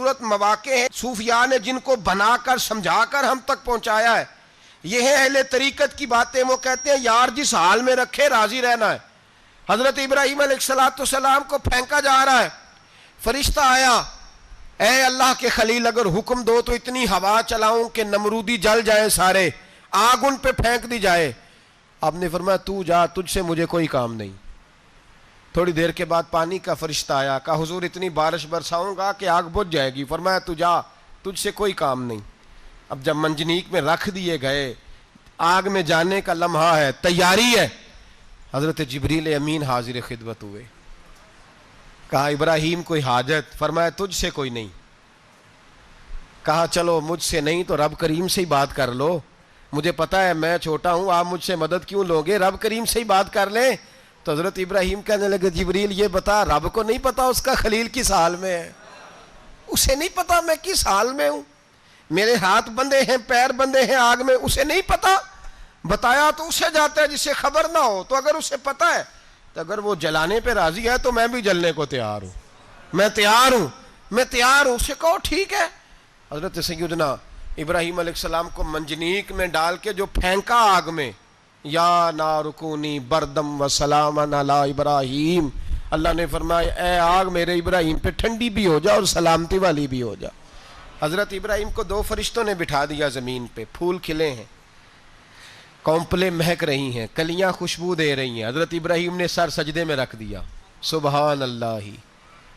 خوبصورت مواقع ہیں صوفیاء نے جن کو بنا کر سمجھا کر ہم تک پہنچایا ہے. یہ ہے اہل طریقت کی باتیں. وہ کہتے ہیں یار جس حال میں رکھے راضی رہنا ہے. حضرت ابراہیم علیہ السلام کو پھینکا جا رہا ہے. فرشتہ آیا, اے اللہ کے خلیل اگر حکم دو تو اتنی ہوا چلاؤں کہ نمرودی جل جائیں سارے, آگ ان پہ پھینک دی جائے. آپ نے فرمایا تو جا, تجھ سے مجھے کوئی کام نہیں. تھوڑی دیر کے بعد پانی کا فرشتہ آیا, کہا حضور اتنی بارش برساؤں گا کہ آگ بجھ جائے گی. فرمایا تو جا, تجھ سے کوئی کام نہیں. اب جب منجنیق میں رکھ دیے گئے, آگ میں جانے کا لمحہ ہے, تیاری ہے, حضرت جبریل امین حاضر خدمت ہوئے. کہا ابراہیم کوئی حاجت؟ فرمایا تجھ سے کوئی نہیں. کہا چلو مجھ سے نہیں تو رب کریم سے ہی بات کر لو, مجھے پتا ہے میں چھوٹا ہوں, آپ مجھ سے مدد کیوں لو گے, رب کریم سے ہی بات کر لیں. تو حضرت ابراہیم کہنے لگے جبریل یہ بتا, رب کو نہیں پتا اس کا خلیل کس حال میں ہے؟ اسے نہیں پتا میں کس حال میں ہوں, میرے ہاتھ بندے ہیں پیر بندے ہیں آگ میں, اسے نہیں پتا. بتایا تو اسے جاتا ہے جسے خبر نہ ہو. تو اگر اسے پتا ہے تو اگر وہ جلانے پہ راضی ہے تو میں بھی جلنے کو تیار ہوں, میں تیار ہوں. اسے کہو ٹھیک ہے. حضرت سیدنا ابراہیم علیہ السلام کو منجنیق میں ڈال کے جو پھینکا آگ میں, یا نارکونی بردم و سلام علی ابراہیم, اللہ نے فرمایا اے آگ میرے ابراہیم پہ ٹھنڈی بھی ہو جا اور سلامتی والی بھی ہو جا. حضرت ابراہیم کو 2 فرشتوں نے بٹھا دیا زمین پہ. پھول کھلے ہیں, کونپلیں مہک رہی ہیں, کلیاں خوشبو دے رہی ہیں. حضرت ابراہیم نے سر سجدے میں رکھ دیا, سبحان اللہ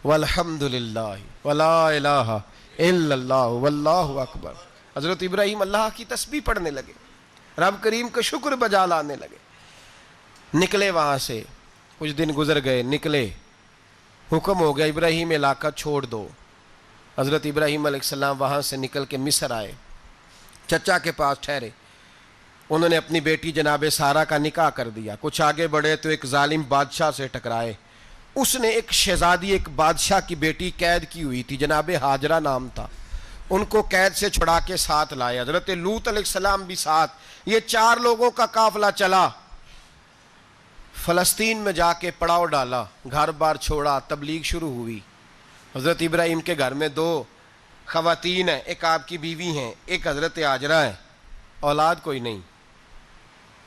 والحمد للہ ولا الہ الا اللہ واللہ اکبر. حضرت ابراہیم اللہ کی تسبیح پڑھنے لگے, رب کریم کا شکر بجا لانے لگے. نکلے وہاں سے, کچھ دن گزر گئے, نکلے, حکم ہو گیا ابراہیم علاقہ چھوڑ دو. حضرت ابراہیم علیہ السلام وہاں سے نکل کے مصر آئے, چچا کے پاس ٹھہرے. انہوں نے اپنی بیٹی جناب سارہ کا نکاح کر دیا. کچھ آگے بڑھے تو ایک ظالم بادشاہ سے ٹکرائے. اس نے ایک شہزادی, ایک بادشاہ کی بیٹی قید کی ہوئی تھی, جناب ہاجرہ نام تھا. ان کو قید سے چھڑا کے ساتھ لائے. حضرت لوط علیہ السلام بھی ساتھ. یہ 4 لوگوں کا قافلہ چلا, فلسطین میں جا کے پڑاؤ ڈالا, گھر بار چھوڑا, تبلیغ شروع ہوئی. حضرت ابراہیم کے گھر میں 2 خواتین ہیں, ایک آپ کی بیوی ہیں, ایک حضرت ہاجرہ ہیں. اولاد کوئی نہیں,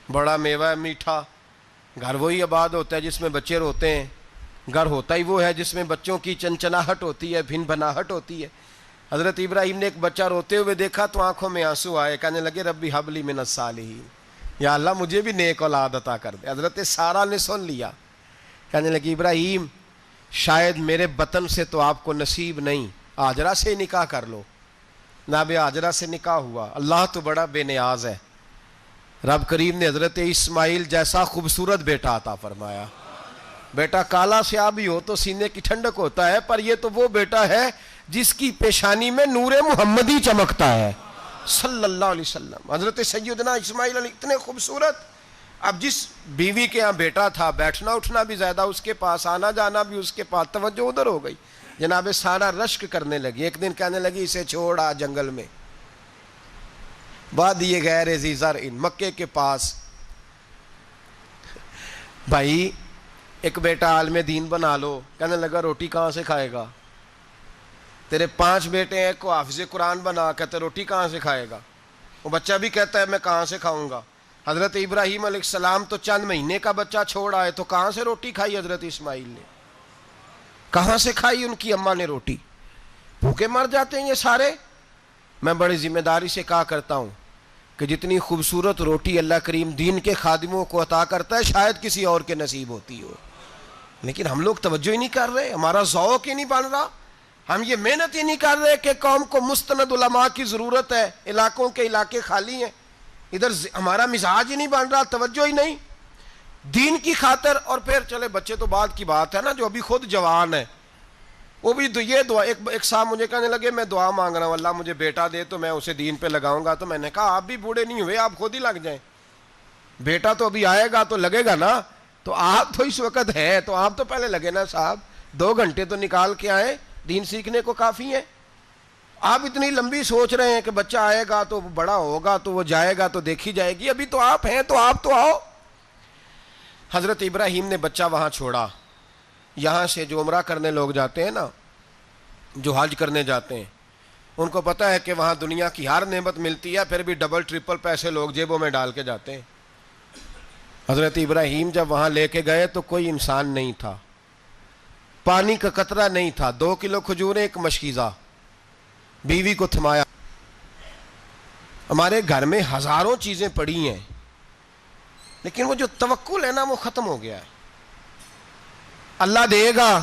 بڑا میوہ ہے میٹھا. گھر وہی آباد ہوتا ہے جس میں بچے روتے ہیں, گھر ہوتا ہی وہ ہے جس میں بچوں کی چنچناہٹ ہوتی ہے, بھن بھناہٹ ہوتی ہے. حضرت ابراہیم نے ایک بچہ روتے ہوئے دیکھا تو آنکھوں میں آنسو آئے, کہنے لگے ربی حب لی من الصالحین, یا اللہ مجھے بھی نیک اولاد عطا کر دے. حضرت سارہ نے سن لیا, کہنے لگی ابراہیم شاید میرے بطن سے تو آپ کو نصیب نہیں, ہاجرہ سے نکاح کر لو. جناب ہاجرہ سے نکاح ہوا. اللہ تو بڑا بے نیاز ہے, رب کریم نے حضرت اسماعیل جیسا خوبصورت بیٹا عطا فرمایا. بیٹا کالا سیاہ بھی ہو تو سینے کی ٹھنڈک ہوتا ہے, پر یہ تو وہ بیٹا ہے جس کی پیشانی میں نور محمدی چمکتا ہے صلی اللہ علیہ وسلم. حضرت سیدنا اسماعیل علیہ اتنے خوبصورت. اب جس بیوی کے ہاں بیٹا تھا, بیٹھنا اٹھنا بھی زیادہ اس کے پاس, آنا جانا بھی اس کے پاس, توجہ ادھر ہو گئی. جناب سارہ رشک کرنے لگی. ایک دن کہنے لگی اسے چھوڑ آ جنگل میں, وادی غیر ذی زرع, مکے کے پاس. بھائی ایک بیٹا عالم دین بنا لو. کہنے لگا روٹی کہاں سے کھائے گا, تیرے 5 بیٹے ہیں, کو حافظ قرآن بنا, کہتے روٹی کہاں سے کھائے گا. وہ بچہ بھی کہتا ہے میں کہاں سے کھاؤں گا. حضرت ابراہیم علیہ السلام تو چند مہینے کا بچہ چھوڑ آئے, تو کہاں سے روٹی کھائی حضرت اسماعیل نے, کہاں سے کھائی ان کی اماں نے روٹی. بھوکے مر جاتے ہیں یہ سارے. میں بڑی ذمہ داری سے کہا کرتا ہوں کہ جتنی خوبصورت روٹی اللہ کریم دین کے خادموں کو عطا کرتا ہے شاید کسی اور کے نصیب ہوتی ہو, لیکن ہم لوگ توجہ ہی نہیں کر رہے, ہمارا ذوق ہی نہیں بن رہا, ہم یہ محنت ہی نہیں کر رہے کہ قوم کو مستند علماء کی ضرورت ہے, علاقوں کے علاقے خالی ہیں, ادھر ہمارا مزاج ہی نہیں بن رہا, توجہ ہی نہیں دین کی خاطر. اور پھر چلے بچے تو بعد کی بات ہے نا, جو ابھی خود جوان ہے وہ بھی یہ دعا. ایک صاحب مجھے کہنے لگے میں دعا مانگ رہا ہوں اللہ مجھے بیٹا دے تو میں اسے دین پہ لگاؤں گا. تو میں نے کہا آپ بھی بوڑھے نہیں ہوئے, آپ خود ہی لگ جائیں, بیٹا تو ابھی آئے گا تو لگے گا نا. تو آپ تو اس وقت ہے تو آپ تو پہلے لگے نا صاحب, 2 گھنٹے تو نکال کے آئے, دین سیکھنے کو کافی ہے. آپ اتنی لمبی سوچ رہے ہیں کہ بچہ آئے گا تو بڑا ہوگا تو وہ جائے گا تو دیکھی جائے گی, ابھی تو آپ ہیں تو آپ تو آؤ. حضرت ابراہیم نے بچہ وہاں چھوڑا. یہاں سے جو عمرہ کرنے لوگ جاتے ہیں نا, جو حج کرنے جاتے ہیں ان کو پتہ ہے کہ وہاں دنیا کی ہر نعمت ملتی ہے، پھر بھی ڈبل ٹرپل پیسے لوگ جیبوں میں ڈال کے جاتے ہیں۔ حضرت ابراہیم جب وہاں لے کے گئے تو کوئی انسان نہیں تھا، پانی کا قطرہ نہیں تھا، 2 کلو کھجوریں، ایک مشکیزہ، بیوی کو تھمایا۔ ہمارے گھر میں ہزاروں چیزیں پڑی ہیں، لیکن وہ جو توکل ہے نا وہ ختم ہو گیا ہے۔ اللہ دے گا،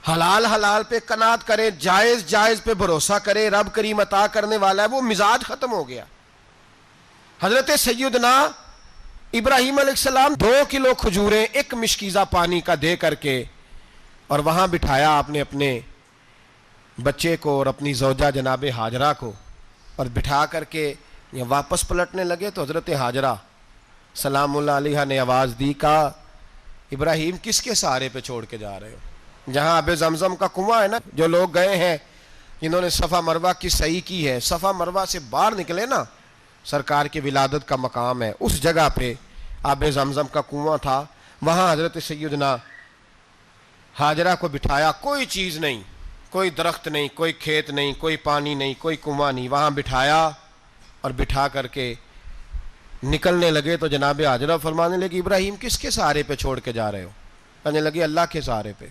حلال حلال پہ قناعت کرے، جائز جائز پہ بھروسہ کرے، رب کریم عطا کرنے والا ہے، وہ مزاج ختم ہو گیا۔ حضرت سیدنا ابراہیم علیہ السلام 2 کلو کھجوریں، ایک مشکیزہ پانی کا دے کر کے، اور وہاں بٹھایا آپ نے اپنے بچے کو اور اپنی زوجہ جناب ہاجرہ کو، اور بٹھا کر کے واپس پلٹنے لگے تو حضرت ہاجرہ سلام اللہ علیہ نے آواز دی، کہا ابراہیم کس کے سہارے پہ چھوڑ کے جا رہے ہو؟ جہاں آب زمزم کا کنواں ہے نا، جو لوگ گئے ہیں جنہوں نے صفا مروہ کی صحیح کی ہے، صفا مروہ سے باہر نکلے نا، سرکار کی ولادت کا مقام ہے، اس جگہ پہ آب زمزم کا کنواں تھا، وہاں حضرت سیدنا ہاجرہ کو بٹھایا، کوئی چیز نہیں، کوئی درخت نہیں، کوئی کھیت نہیں، کوئی پانی نہیں، کوئی کنواں نہیں، وہاں بٹھایا اور بٹھا کر کے نکلنے لگے تو جناب ہاجرہ فرمانے لگی ابراہیم کس کے سہارے پہ چھوڑ کے جا رہے ہو؟ کہنے لگی اللہ کے سہارے پہ۔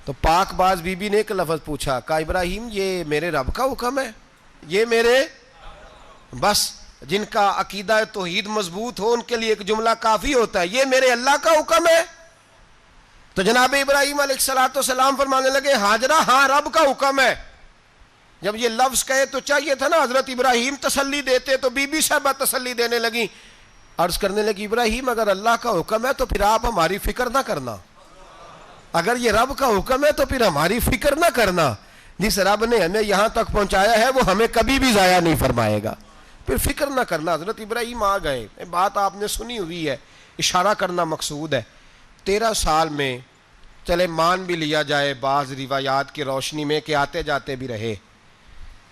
تو پاک باز بی بی نے ایک لفظ پوچھا، کہا ابراہیم یہ میرے رب کا حکم ہے، یہ میرے، بس جن کا عقیدہ توحید مضبوط ہو ان کے لیے ایک جملہ کافی ہوتا ہے، یہ میرے اللہ کا حکم ہے۔ تو جناب ابراہیم علیہ السلام فرمانے لگے ہاجرہ ہاں رب کا حکم ہے۔ جب یہ لفظ کہے تو چاہیے تھا نا حضرت ابراہیم تسلی دیتے، تو بی بی صاحبہ تسلی دینے لگی، عرض کرنے لگی ابراہیم اگر اللہ کا حکم ہے تو پھر آپ ہماری فکر نہ کرنا، اگر یہ رب کا حکم ہے تو پھر ہماری فکر نہ کرنا، جس رب نے ہمیں یہاں تک پہنچایا ہے وہ ہمیں کبھی بھی ضائع نہیں فرمائے گا، پھر فکر نہ کرنا۔ حضرت ابراہیم آ گئے، بات آپ نے سنی ہوئی ہے، اشارہ کرنا مقصود ہے۔ 13 سال میں چلے مان بھی لیا جائے بعض روایات کی روشنی میں کہ آتے جاتے بھی رہے،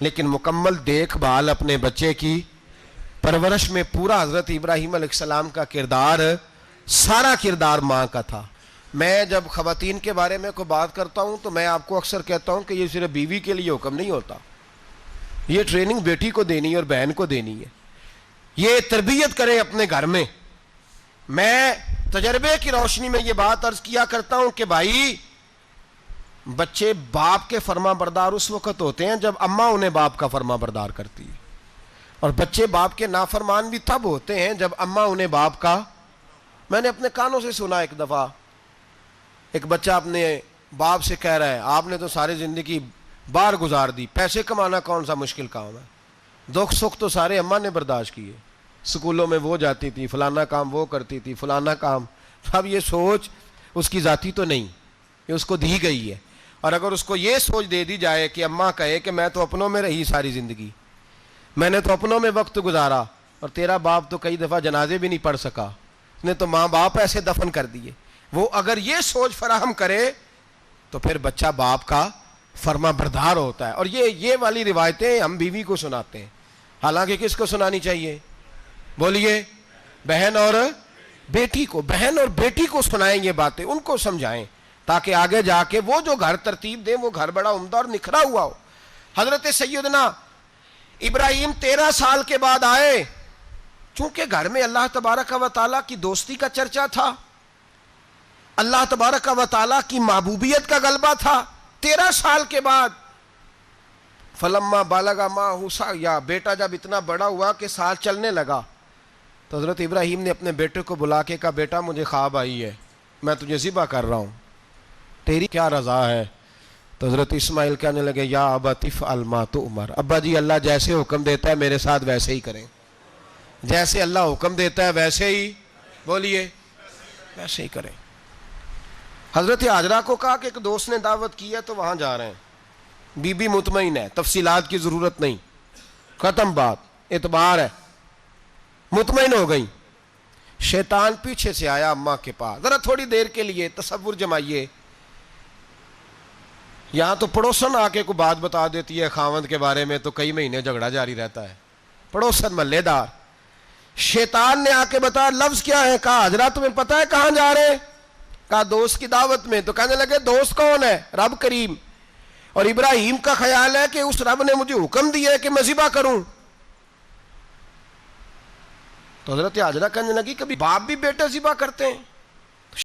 لیکن مکمل دیکھ بھال اپنے بچے کی پرورش میں پورا حضرت ابراہیم علیہ السلام کا کردار، سارا کردار ماں کا تھا۔ میں جب خواتین کے بارے میں کوئی بات کرتا ہوں تو میں آپ کو اکثر کہتا ہوں کہ یہ صرف بیوی کے لیے حکم نہیں ہوتا، یہ ٹریننگ بیٹی کو دینی ہے اور بہن کو دینی ہے، یہ تربیت کرے اپنے گھر میں۔ میں تجربے کی روشنی میں یہ بات عرض کیا کرتا ہوں کہ بھائی بچے باپ کے فرما بردار اس وقت ہوتے ہیں جب اماں انہیں باپ کا فرما بردار کرتی ہے، اور بچے باپ کے نافرمان بھی تب ہوتے ہیں جب اماں انہیں باپ کا۔ میں نے اپنے کانوں سے سنا ایک دفعہ ایک بچہ اپنے باپ سے کہہ رہا ہے آپ نے تو ساری زندگی باہر گزار دی، پیسے کمانا کون سا مشکل کام ہے، دکھ سکھ تو سارے اماں نے برداشت کیے، سکولوں میں وہ جاتی تھی، فلانا کام وہ کرتی تھی، فلانا کام۔ اب یہ سوچ اس کی ذاتی تو نہیں، یہ اس کو دی گئی ہے، اور اگر اس کو یہ سوچ دے دی جائے کہ اماں کہے کہ میں تو اپنوں میں رہی ساری زندگی، میں نے تو اپنوں میں وقت گزارا، اور تیرا باپ تو کئی دفعہ جنازے بھی نہیں پڑھ سکا، اس نے تو ماں باپ ایسے دفن کر دیے، وہ اگر یہ سوچ فراہم کرے تو پھر بچہ باپ کا فرما بردار ہوتا ہے۔ اور یہ والی روایتیں ہم بیوی کو سناتے ہیں، حالانکہ کس کو سنانی چاہیے؟ بولیے، بہن اور بیٹی کو، بہن اور بیٹی کو سنائیں یہ باتیں، ان کو سمجھائیں تاکہ آگے جا کے وہ جو گھر ترتیب دیں وہ گھر بڑا عمدہ اور نکھرا ہوا ہو۔ حضرت سیدنا ابراہیم 13 سال کے بعد آئے، چونکہ گھر میں اللہ تبارک و تعالیٰ کی دوستی کا چرچا تھا، اللہ تبارک و تعالیٰ کی محبوبیت کا غلبہ تھا۔ 13 سال کے بعد فلما بالغ معہ سعیا، بیٹا جب اتنا بڑا ہوا کہ سال چلنے لگا تو حضرت ابراہیم نے اپنے بیٹے کو بلا کے کہا بیٹا مجھے خواب آئی ہے، میں تجھے ذبح کر رہا ہوں، تیری کیا رضا ہے؟ تو حضرت اسماعیل کہنے لگے یا ابت افعل ما تؤمر، ابا جی اللہ جیسے حکم دیتا ہے میرے ساتھ ویسے ہی کریں، جیسے اللہ حکم دیتا ہے ویسے ہی، بولیے، ویسے ہی کریں۔ حضرت ہاجرہ کو کہا کہ ایک دوست نے دعوت کی ہے تو وہاں جا رہے ہیں، بی بی مطمئن ہے، تفصیلات کی ضرورت نہیں، ختم بات، اعتبار ہے، مطمئن ہو گئی۔ شیطان پیچھے سے آیا اماں کے پاس، ذرا تھوڑی دیر کے لیے تصور جمائیے، یہاں تو پڑوسن آ کے کوئی بات بتا دیتی ہے خاوند کے بارے میں تو کئی مہینے جھگڑا جاری رہتا ہے، پڑوسن محلے دار۔ شیطان نے آ کے بتایا لفظ کیا ہے؟ کہا حضرہ تمہیں پتہ ہے کہاں جا رہے؟ کہا دوست کی دعوت میں۔ تو کہنے لگے دوست کون ہے؟ رب کریم۔ اور ابراہیم کا خیال ہے کہ اس رب نے مجھے حکم دیا ہے کہ میں ذبح کروں. تو حضرت حاجرہ کہنے لگی کبھی باپ بھی بیٹا ذبح کرتے ہیں؟